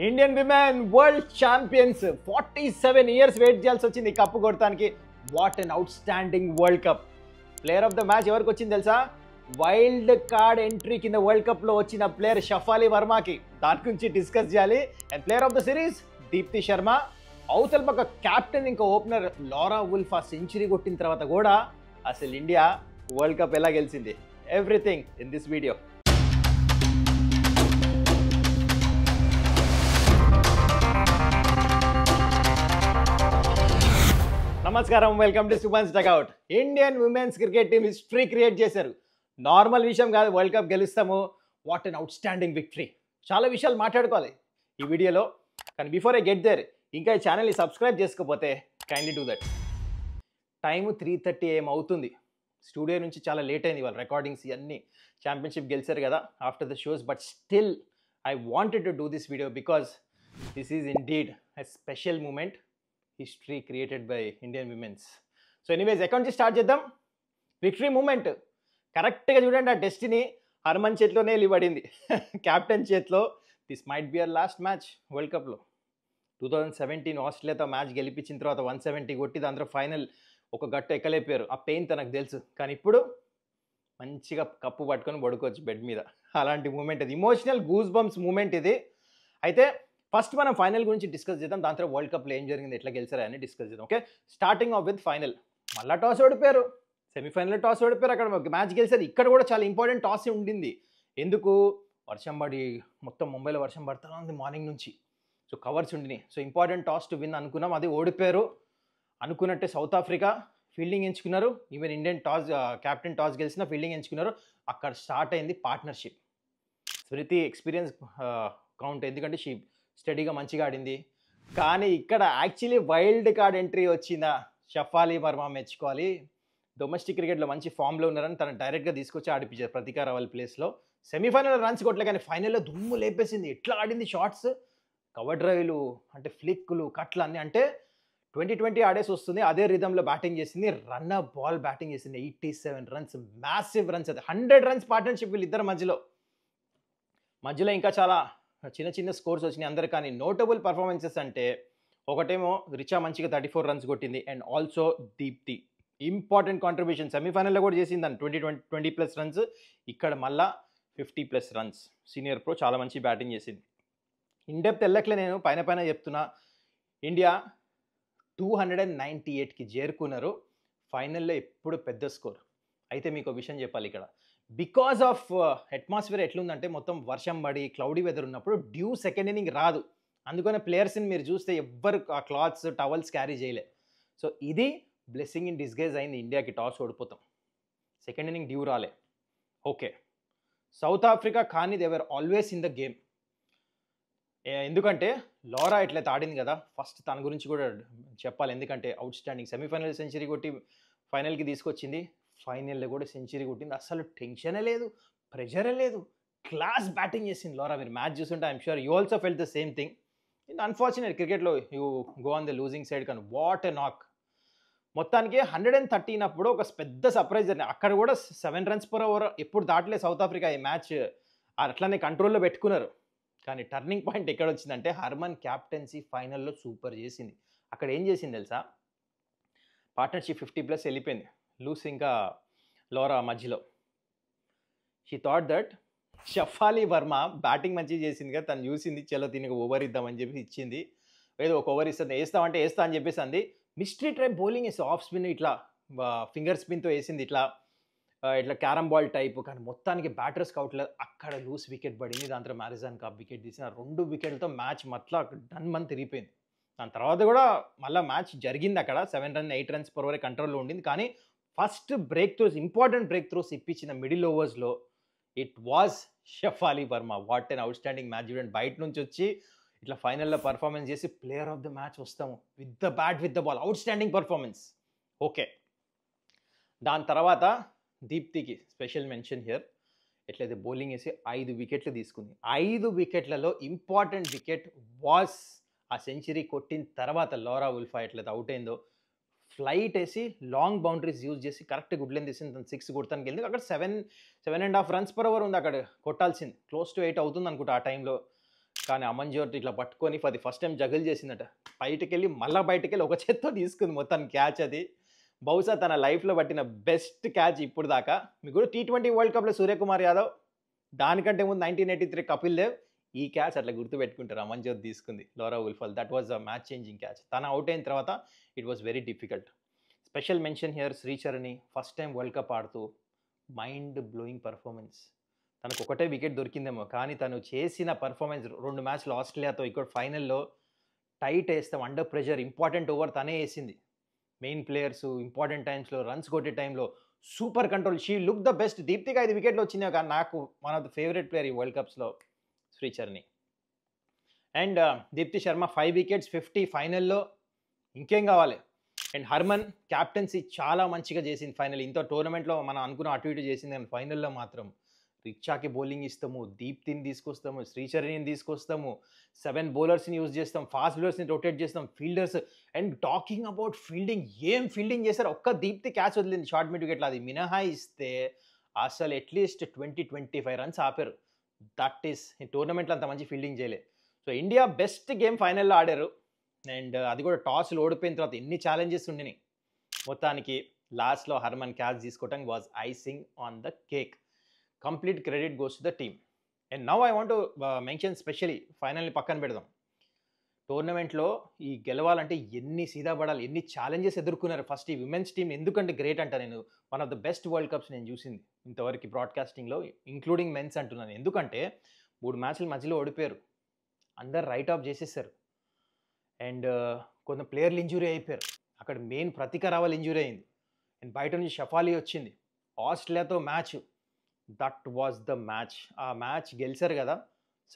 Indian women world champions 47 years wait చేయాల్సి వచ్చింది cup కొడటానికి. What an outstanding world cup. Player of the match ఎవరికి వచ్చింది తెలుసా? వైల్డ్ కార్డ్ ఎంట్రీ కింద వరల్డ్ కప్లో వచ్చిన ప్లేయర్ షఫాలి వర్మకి. దాని గురించి డిస్కస్ చేయాలి. And player of the series Deepti Sharma. అవతల పక్క క్యాప్టెన్ ఇంకా ఓపెనర్ లారా వుల్ఫ్ ఆ సెంచరీ కొట్టిన తర్వాత కూడా అసలు ఇండియా వరల్డ్ కప్ ఎలా గెలిచింది? Everything in this video. నమస్కారం, welcome to Suman's dugout. Indian women's cricket team history create చేశారు. నార్మల్ విషయం కాదు, వరల్డ్ కప్ గెలుస్తాము. What an outstanding victory. చాలా విషయాలు మాట్లాడుకోవాలి ఈ వీడియోలో. కానీ బిఫోర్ ఐ గెట్ దేర్, ఇంకా ఈ ఛానల్ని సబ్స్క్రైబ్ చేసుకోకపోతే kindly do that. Time 3:30 AM అవుతుంది. స్టూడియో నుంచి చాలా లేట్ అయింది వాళ్ళ రికార్డింగ్స్ ఇవన్నీ. ఛాంపియన్షిప్ గెలిచారు కదా after the shows, but still I wanted to do this video because this is indeed a special moment. History created by Indian womens. So anyways, ఎక్కడి నుంచి స్టార్ట్ చేద్దాం? విక్టరీ మూమెంట్ కరెక్ట్గా చూడండి. ఆ డెస్టినీ హర్మన్ చేతిలోనే పడింది, క్యాప్టెన్ చేతిలో. This might be our last match world కప్లో. 2017 ఆస్ట్రేలియాతో మ్యాచ్ గెలిపించిన తర్వాత 170 కొట్టి దాంట్లో ఫైనల్ ఒక గట్టు ఎక్కలేపారు. ఆ పెయిన్ తనకు తెలుసు. కానీ ఇప్పుడు మంచిగా కప్పు పట్టుకొని పడుకోవచ్చు బెడ్ మీద. అలాంటి మూమెంట్ ఇది. ఇమోషనల్ గూస్ బంప్స్ మూమెంట్ ఇది. అయితే ఫస్ట్ మనం ఫైనల్ గురించి డిస్కస్ చేద్దాం. దాంతో వరల్డ్ కప్లో ఏం జరిగింది, ఎట్లా గెలిచారా అని డిస్కస్ చేద్దాం. Okay, starting of with final. మళ్ళీ టాస్ ఓడిపోయారు. సెమీఫైనల్లో టాస్ ఓడిపోయారు. అక్కడ మ్యాచ్ గెలిచారు. ఇక్కడ కూడా చాలా ఇంపార్టెంట్ టాస్ ఉండింది. ఎందుకు? వర్షం పడి మొత్తం ముంబైలో వర్షం పడుతూ ఉంది మార్నింగ్ నుంచి. సో కవర్స్ ఉండినాయి. So important toss to win అనుకున్నాం, అది ఓడిపోయారు. అనుకున్నట్టే సౌత్ ఆఫ్రికా ఫీల్డింగ్ ఎంచుకున్నారు. ఈవెన్ ఇండియన్ క్యాప్టెన్ టాస్ గెలిచిన ఫీల్డింగ్ ఎంచుకున్నారు. అక్కడ స్టార్ట్ అయింది పార్ట్నర్షిప్. స్మృతి ఎక్స్పీరియన్స్ కౌంట్, ఎందుకంటే షీ స్టడీగా మంచిగా ఆడింది. కానీ ఇక్కడ యాక్చువల్లీ వైల్డ్ కార్డ్ ఎంట్రీ వచ్చిన షఫాలి వర్మ మెచ్చుకోవాలి. డొమెస్టిక్ క్రికెట్లో మంచి ఫామ్లో ఉన్నారని తను డైరెక్ట్గా తీసుకొచ్చి ఆడిపించారు ప్రతీకార వాళ్ళ ప్లేస్లో. సెమీఫైనల్లో రన్స్ కొట్టలే, కానీ ఫైనల్లో దుమ్ము లేపేసింది. ఎట్లా ఆడింది షాట్స్, కవర్ డ్రైవ్లు, అంటే ఫ్లిక్లు, కట్లు అన్నీ. అంటే 2020 ఆడేసి వస్తుంది, అదే రిధంలో బ్యాటింగ్ చేసింది. రన్ అప్ బాల్ బ్యాటింగ్ చేసింది. 87 రన్స్, మ్యాసివ్ రన్స్. అది 100 రన్స్ పార్ట్నర్షిప్ వీళ్ళిద్దరు మధ్యలో ఇంకా చాలా చిన్న చిన్న స్కోర్స్ వచ్చినాయి అందరు. కానీ నోటబుల్ పర్ఫార్మెన్సెస్ అంటే ఒకటేమో రిచా మంచిగా 34 రన్స్ కొట్టింది. And also Deepti important contribution. సెమీఫైనల్లో కూడా చేసింది దాన్ని 20+ రన్స్. ఇక్కడ మళ్ళా 50+ రన్స్. సీనియర్ ప్రో చాలా మంచి బ్యాటింగ్ చేసింది. ఇన్డెప్త్ వెళ్ళట్లే, నేను పైన చెప్తున్నా. ఇండియా 298కి చేరుకున్నారు. ఫైనల్లో ఎప్పుడు పెద్ద స్కోర్. అయితే మీకు విషయం చెప్పాలి ఇక్కడ. బికాస్ ఆఫ్ అట్మాస్ఫియర్ ఎట్లుందంటే మొత్తం వర్షం పడి క్లౌడీ వెదర్ ఉన్నప్పుడు డ్యూ సెకండ్ ఇన్నింగ్ రాదు. అందుకనే ప్లేయర్స్ని మీరు చూస్తే ఎవ్వరు ఆ క్లాత్స్ టవల్స్ క్యారీ చేయలే. సో ఇది బ్లెస్సింగ్ ఇన్ డిస్గైజ్ అయింది ఇండియాకి. టాస్ ఓడిపోతాం, సెకండ్ ఇన్నింగ్ డ్యూ రాలే. ఓకే, సౌత్ ఆఫ్రికా కానీ దేవర్ ఆల్వేస్ ఇన్ ద గేమ్. ఎందుకంటే లారా ఎట్లయితే ఆడింది కదా, ఫస్ట్ తన గురించి కూడా చెప్పాలి. ఎందుకంటే అవుట్ స్టాండింగ్ సెమీఫైనల్ సెంచరీ కొట్టి ఫైనల్కి తీసుకొచ్చింది. ఫైనల్లో కూడా సెంచరీ కొట్టింది. అసలు టెన్షనే లేదు, ప్రెషరే లేదు. క్లాస్ బ్యాటింగ్ చేసింది లారా. మీరు మ్యాచ్ చూస్తుంటే I'm sure you also felt the same thing. In unfortunate క్రికెట్లో you go on the losing side. కానీ వాట్ ఎ నాక్. మొత్తానికి 113 అప్పుడు ఒక పెద్ద సర్ప్రైజ్ జరిగింది. అక్కడ కూడా 7 runs per over ఎప్పుడు దాటలేదు సౌత్ ఆఫ్రికా. ఈ మ్యాచ్ అట్లనే కంట్రోల్లో పెట్టుకున్నారు. కానీ టర్నింగ్ పాయింట్ ఎక్కడ వచ్చిందంటే హర్మన్ క్యాప్టెన్సీ ఫైనల్లో సూపర్ చేసింది. అక్కడ ఏం చేసింది తెలుసా? పార్ట్నర్షిప్ 50+ వెళ్ళిపోయింది. లూస్ ఇంకా లోరా మధ్యలో. She thought that Shafali Varma batting మంచిగా చేసింది కదా, తను చూసింది. చలో దీనికి ఓవర్ ఇద్దామని చెప్పి ఇచ్చింది. ఏదో ఒక ఓవర్ ఇస్తుంది, వేస్తామంటే వేస్తా అని చెప్పేసి అంది. మిస్టరీ ట్రైప్ బౌలింగ్ వేసి ఆఫ్ స్పిన్ ఇట్లా ఫింగర్ స్పిన్తో వేసింది. ఇట్లా క్యారమ్ బాల్ టైప్. కానీ మొత్తానికి బ్యాటర్స్ అవుట్లేదు. అక్కడ లూస్ వికెట్ పడింది. దాంట్లో మ్యారిజాన్ కప్ వికెట్ తీసిన 2 వికెట్లతో మ్యాచ్ మొత్తం డన్ మన్ తిరిగిపోయింది. దాని తర్వాత కూడా మళ్ళీ మ్యాచ్ జరిగింది. అక్కడ 7 runs 8 runs per over కంట్రోల్లో ఉండింది. కానీ first breakthroughs, important breakthroughs ఇప్పించిన మిడిల్ ఓవర్స్లో it was Shafali Varma. What and outstanding match. చూడండి, బయట నుంచి వచ్చి ఇట్లా ఫైనల్లో పర్ఫార్మెన్స్ చేసి ప్లేయర్ ఆఫ్ ద మ్యాచ్ వస్తాము. With the bat, with the ball, outstanding performance. Okay, దాని తర్వాత దీప్తికి స్పెషల్ మెన్షన్ హియర్. ఎట్లయితే బౌలింగ్ వేసి 5 వికెట్లు తీసుకుంది. 5 వికెట్లలో ఇంపార్టెంట్ వికెట్ వాస్ ఆ సెంచరీ కొట్టిన తర్వాత లారా వుల్ఫ్ ఎట్లయితే అవుట్ అయిందో, ఫ్లైట్ వేసి లాంగ్ బౌండరీస్ యూజ్ చేసి కరెక్ట్ గుడ్ లెంత్ తీసింది. తను 6 కొడతానికి వెళ్ళింది. అక్కడ 7.5 runs per over ఉంది. అక్కడ కొట్టాల్సింది. క్లోజ్ టు 8 అవుతుంది అనుకుంటా ఆ టైంలో. కానీ అమన్జోత్ ఇట్లా పట్టుకొని for the first time juggle చేసిందట. బయటకెళ్ళి ఒక చేత్తో తీసుకుంది మొత్తం క్యాచ్ అది. బహుశా తన లైఫ్లో పట్టిన బెస్ట్ క్యాచ్ ఇప్పుడు దాకా. మీకు కూడా T20 వరల్డ్ కప్లో సూర్యకుమార్ యాదవ్, దానికంటే ముందు 1983 కపిల్ దేవ్, ఈ క్యాచ్ అట్లా గుర్తుపెట్టుకుంటారు. అమన్జోత్ తీసుకుంది లారా ఉల్ఫల్. That was a match changing catch. తన అవుట్ అయిన తర్వాత it was very difficult. Special mention here Shree Charani, first time world cup ఆడుతూ మైండ్ బ్లోయింగ్ పర్ఫార్మెన్స్. తనకు ఒకటే వికెట్ దొరికిందేమో, కానీ తను చేసిన పర్ఫార్మెన్స్ 2 మ్యాచ్లు ఆస్ట్రేలియాతో, ఇక్కడ ఫైనల్లో టైట్ వేస్తాం అండర్ ప్రెషర్, ఇంపార్టెంట్ ఓవర్ తనే వేసింది. మెయిన్ ప్లేయర్స్ ఇంపార్టెంట్ టైమ్స్లో రన్స్ కొట్టే టైంలో super control. She look the best. దీప్తికి 5 వికెట్లు వచ్చినాయి, కానీ నాకు one of the favourite player ఈ వరల్డ్ కప్స్లో శ్రీచరణి. అండ్ దీప్తి శర్మ 5 వికెట్స్ 50 ఫైనల్లో, ఇంకేం కావాలి. అండ్ హర్మన్ క్యాప్టెన్సీ చాలా మంచిగా చేసింది ఫైనల్. ఇంత టోర్నమెంట్లో మనం అనుకున్న అటు ఇటు చేసింది, కానీ ఫైనల్లో మాత్రం రిచాకి బౌలింగ్ ఇస్తాము, దీప్తిని తీసుకొస్తాము, శ్రీచరణిని తీసుకొస్తాము, 7 బౌలర్స్ని యూజ్ చేస్తాం, ఫాస్ట్ బౌలర్స్ని రొటేట్ చేస్తాం, fielders. And talking about fielding, ఏం ఫీల్డింగ్ చేశారు. ఒక్క దీప్తి క్యాచ్ వదిలింది షార్ట్ మిడ్ వికెట్లో, అది మినహాయిస్తే అసలు అట్లీస్ట్ 20-25 రన్స్ ఆపారు. దట్ ఈస్ ఈ టోర్నమెంట్లో అంత మంచి ఫీల్డింగ్ చేయలేదు. సో ఇండియా బెస్ట్ గేమ్ ఫైనల్లో ఆడారు. అండ్ అది కూడా టాస్లు ఓడిపోయిన తర్వాత ఎన్ని ఛాలెంజెస్ ఉండినాయి. మొత్తానికి లాస్ట్లో హర్మన్ క్యాచ్ తీసుకోవటం was icing on the cake. Complete credit goes to the team. And now I want to mention specially ఫైనల్ని పక్కన పెడదాం. టోర్నమెంట్లో ఈ గెలవాలంటే ఎన్ని సీదా పడాలి, ఎన్ని ఛాలెంజెస్ ఎదుర్కొన్నారు ఫస్ట్ ఈ విమెన్స్ టీం. ఎందుకంటే గ్రేట్ అంట, నేను one of the best world cups నేను చూసింది ఇంతవరకు బ్రాడ్కాస్టింగ్లో, ఇంక్లూడింగ్ మెన్స్ అంటున్నాను. ఎందుకంటే 3 మ్యాచ్ల మధ్యలో ఓడిపోయారు, అందరు రైట్ ఆఫ్ చేసేసారు. అండ్ కొంత ప్లేయర్లు ఇంజురీ అయిపోయారు. అక్కడ మెయిన్ ప్రతిక రావాలి ఇంజురీ అయింది. అండ్ బయట నుంచి షఫాలి వచ్చింది. ఆస్ట్రేలియాతో match, that was the match. ఆ మ్యాచ్ గెలిచారు కదా,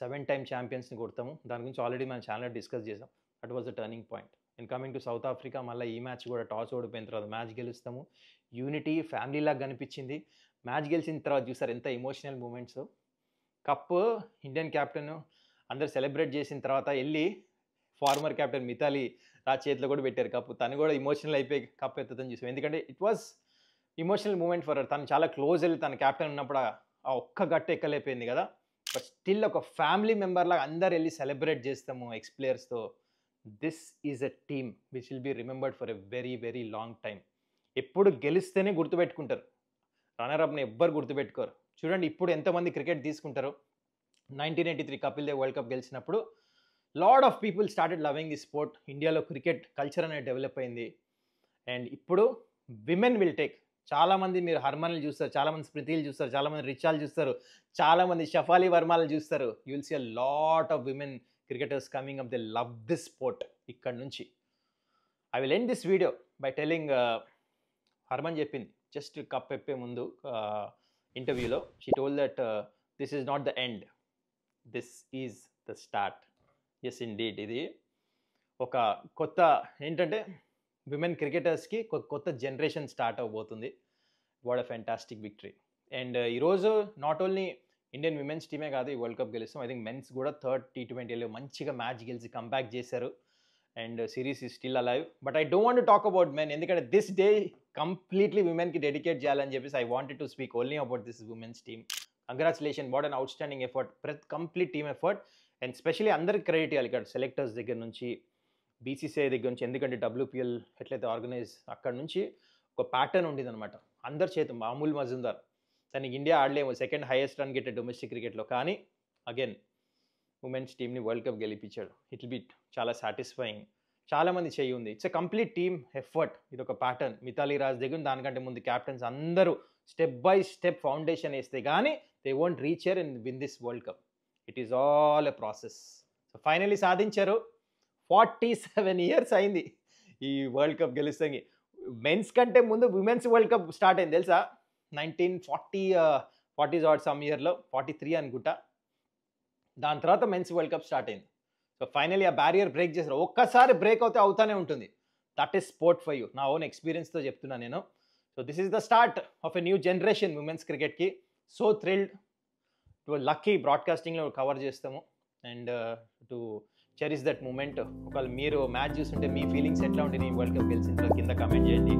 7 టైమ్ ఛాంపియన్స్ని కొడతాము. దాని గురించి ఆల్రెడీ మన ఛానల్లో డిస్కస్ చేసాం. That was the turning point. And coming to south Africa, మళ్ళీ ఈ మ్యాచ్ కూడా టాస్ ఓడిపోయిన తర్వాత మ్యాచ్ గెలుస్తాము. యూనిటీ ఫ్యామిలీలాగా కనిపించింది. మ్యాచ్ గెలిచిన తర్వాత చూసారు ఎంత emotional moments. Cup Indian captain అందరు సెలబ్రేట్ చేసిన తర్వాత వెళ్ళి ఫార్మర్ కెప్టెన్ మిథాలీ రాజ్ చేతిలో కూడా పెట్టారు కప్పు. తను కూడా ఇమోషనల్ అయిపోయి కప్ ఎత్తుదని చూసాం. ఎందుకంటే it was emotional moment for తను. చాలా క్లోజ్ వెళ్ళి తన కెప్టెన్ ఉన్నప్పుడు ఆ ఒక్క గట్టు ఎక్కలేకపోయింది కదా. బట్ స్టిల్ ఒక ఫ్యామిలీ మెంబర్ లాగా అందరు వెళ్ళి సెలబ్రేట్ చేస్తాము ఎక్స్ ప్లేయర్స్తో. This is a team which will be remembered for a very very long time. ఎప్పుడు గెలిస్తేనే గుర్తుపెట్టుకుంటారు, రన్నర్ అప్ని ఎవ్వరు గుర్తుపెట్టుకోరు. చూడండి ఇప్పుడు ఎంతమంది క్రికెట్ తీసుకుంటారు. 1983 కపిల్ దేవ్ వరల్డ్ కప్ గెలిచినప్పుడు lot of people started loving the sport. ఇండియాలో క్రికెట్ కల్చర్ అనేది డెవలప్ అయింది. అండ్ ఇప్పుడు విమెన్ విల్ టేక్. చాలామంది మీరు హర్మన్లు చూస్తారు, చాలామంది స్మృతిలు చూస్తారు, చాలామంది రిచాలు చూస్తారు, చాలామంది షఫాలి వర్మాలు చూస్తారు. You will see a lot of women cricketers coming up. They love this sport. ఇక్కడ నుంచి I will end this video by telling, Harman చెప్పింది జస్ట్ కప్ ఎప్పే ముందు ఇంటర్వ్యూలో, she told that this is not the end, this is the start. Yes indeed, ఇది ఒక కొత్త ఏంటంటే విమెన్ క్రికెటర్స్కి కొత్త జనరేషన్ స్టార్ట్ అవబోతుంది. What a fantastic victory. And ఈరోజు నాట్ ఓన్లీ ఇండియన్ విమెన్స్ టీమే కాదు ఈ వరల్డ్ కప్ గెలుస్తాం, ఐ థింక్ మెన్స్ కూడా థర్డ్ T20లో మంచిగా మ్యాచ్ గెలిచి కంబ్యాక్ చేశారు. And series is still alive. But I don't want to talk about men, ఎందుకంటే దిస్ డే కంప్లీట్లీ విమెన్కి డెడికేట్ చేయాలని చెప్పేసి I wanted to speak only about this women's team. Congratulation, what an out standing effort, complete team effort. And specially అందరికి credit ఇవ్వాలి ఇక్కడ, selectors దగ్గర నుంచి, BCCI దగ్గర నుంచి. ఎందుకంటే WPL ఎట్లయితే ఆర్గనైజ్ అక్కడ నుంచి ఒక ప్యాటర్న్ ఉండేది అనమాట అందరి చేతి. మామూలు మజుందార్, తనకి ఇండియా ఆడలేము, second highest run getter domestic క్రికెట్లో, కానీ అగైన్ ఉమెన్స్ టీమ్ని వరల్డ్ కప్ గెలిపించాడు. ఇట్ విల్ బి చాలా సాటిస్ఫైయింగ్. చాలామంది చేయి ఉంది. It's a complete team effort. ఇది ఒక ప్యాటర్న్. మిథాలీ రాజ్ దగ్గర దానికంటే ముందు క్యాప్టెన్స్ అందరూ స్టెప్ బై స్టెప్ ఫౌండేషన్ వేస్తే కానీ they won't reach here and win this world cup. It is all a process. So finally సాధించారు. 47 years అయింది ఈ వరల్డ్ కప్ గెలుస్తాయి. మెన్స్ కంటే ముందు విమెన్స్ వరల్డ్ కప్ స్టార్ట్ అయింది తెలుసా, 1940s ఆర్ సమ్ ఇయర్లో, 43 అనుకుంటా. దాని తర్వాత మెన్స్ వరల్డ్ కప్ స్టార్ట్ అయింది. సో ఫైనలీ ఆ బ్యారియర్ బ్రేక్ చేశారు. ఒక్కసారి బ్రేక్ అవుతే అవుతానే ఉంటుంది. That is sport for you. నా ఓన్ ఎక్స్పీరియన్స్తో చెప్తున్నాను నేను. So this is the start of a new generation women's క్రికెట్కి. సో థ్రిల్డ్ టు లక్కీ బ్రాడ్కాస్టింగ్లో కవర్ చేస్తాము. And to cherish that moment. ఒకవేళ మీరు మ్యాచ్ చూస్తుంటే మీ ఫీలింగ్స్ ఎట్లా ఉంటుంది ఈ వరల్డ్ కప్ గెలిచిన తర్వాత కింద కమెంట్ చేయండి.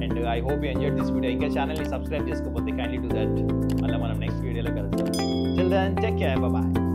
And I hope you enjoyed this video. ఇంకా ఛానల్ని సబ్స్క్రైబ్ చేసుకోకపోతే కైండ్లీ డూ దట్. మళ్ళీ మనం నెక్స్ట్ వీడియోలో కలుస్తాం. Till then take care, bye bye.